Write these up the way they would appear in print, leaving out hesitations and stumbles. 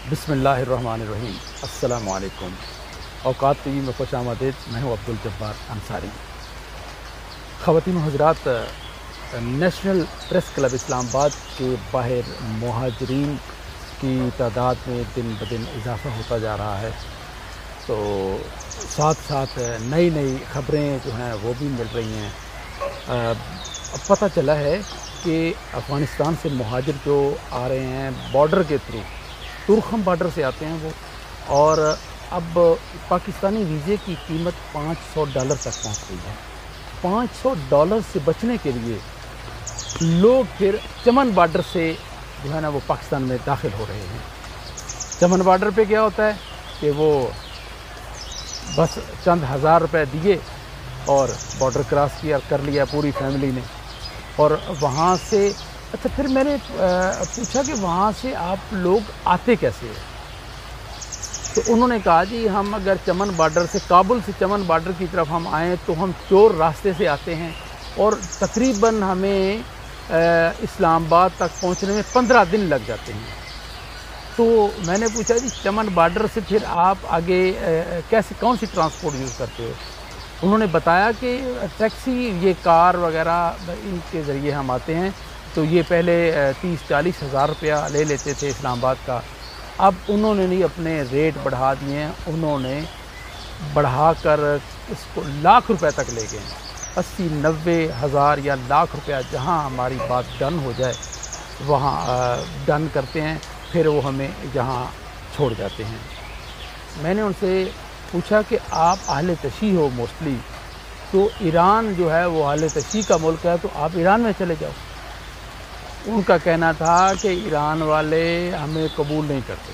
बिस्मिल्लाहिर्रहमानिर्रहीम। अस्सलामु अलैकुम। औकात टीवी में खुश आमदीद। मैं हूँ अब्दुल जब्बार अंसारी। ख़वातीन हज़रात, नेशनल प्रेस क्लब इस्लामाबाद के बाहर मुहाजिरीन की तादाद में दिन ब दिन इजाफ़ा होता जा रहा है, तो साथ साथ नई नई ख़बरें जो हैं वो भी मिल रही हैं। अब पता चला है कि अफ़गानिस्तान से मुहाजिर जो आ रहे हैं बॉर्डर के थ्रू, तुरखम बॉर्डर से आते हैं वो, और अब पाकिस्तानी वीज़े की कीमत $500 तक पहुंच गई है। $500 से बचने के लिए लोग फिर चमन बॉर्डर से जो है ना वो पाकिस्तान में दाखिल हो रहे हैं। चमन बॉर्डर पे क्या होता है कि वो बस चंद हज़ार रुपए दिए और बॉर्डर क्रॉस किया कर लिया पूरी फैमिली ने, और वहाँ से अच्छा फिर मैंने पूछा कि वहाँ से आप लोग आते कैसे हैं, तो उन्होंने कहा जी हम अगर चमन बॉर्डर से, काबुल से चमन बॉर्डर की तरफ हम आएँ तो हम चोर रास्ते से आते हैं और तकरीबन हमें इस्लामाबाद तक पहुँचने में 15 दिन लग जाते हैं। तो मैंने पूछा जी चमन बॉर्डर से फिर आप आगे कैसे, कौन सी ट्रांसपोर्ट यूज़ करते हो? उन्होंने बताया कि टैक्सी, ये कार वगैरह, इनके ज़रिए हम आते हैं। तो ये पहले 30-40 हज़ार रुपया ले लेते थे इस्लामाबाद का, अब उन्होंने नहीं अपने रेट बढ़ा दिए हैं, उन्होंने बढ़ाकर इसको लाख रुपए तक ले गए हैं। 80-90 हज़ार या लाख रुपया जहां हमारी बात डन हो जाए वहां डन करते हैं, फिर वो हमें यहाँ छोड़ जाते हैं। मैंने उनसे पूछा कि आप अहले तशी हो मोस्टली, तो ईरान जो है वो अहले तशी का मुल्क है, तो आप ईरान में चले जाओ। उनका कहना था कि ईरान वाले हमें कबूल नहीं करते,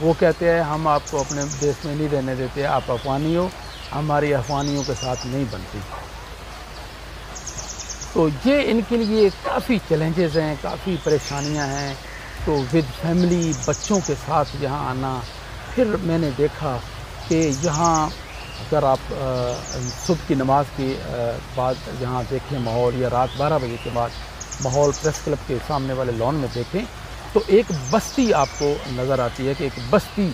वो कहते हैं हम आपको अपने देश में नहीं रहने देते, आप अफ़गानी हो, हमारी अफ़गानियों के साथ नहीं बनती। तो ये इनके लिए काफ़ी चैलेंजेस हैं, काफ़ी परेशानियां हैं। तो विद फैमिली, बच्चों के साथ यहाँ आना, फिर मैंने देखा कि यहाँ अगर आप सुबह की नमाज के बाद यहाँ देखें माहौल, या रात 12 बजे के बाद माहौल प्रेस क्लब के सामने वाले लॉन में देखें तो एक बस्ती आपको नज़र आती है कि एक बस्ती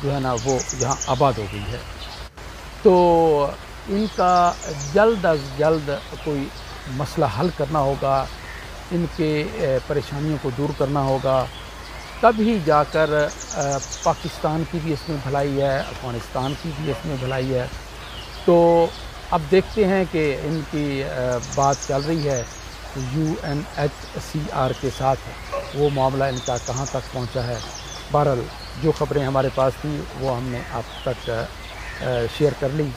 जो है ना वो यहाँ आबाद हो गई है। तो इनका जल्द अज जल्द कोई मसला हल करना होगा, इनके परेशानियों को दूर करना होगा, तभी जाकर पाकिस्तान की भी इसमें भलाई है, अफ़गानिस्तान की भी इसमें भलाई है। तो अब देखते हैं कि इनकी बात चल रही है UNHCR के साथ, वो मामला इनका कहाँ तक पहुँचा है। बहरहाल जो ख़बरें हमारे पास थी वो हमने आप तक शेयर कर ली।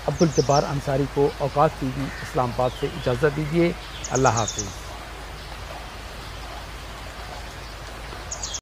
अब्दुल जब्बार अंसारी को औकात टीवी इस्लामाबाद से इजाज़त दीजिए। अल्लाह हाफ़िज़।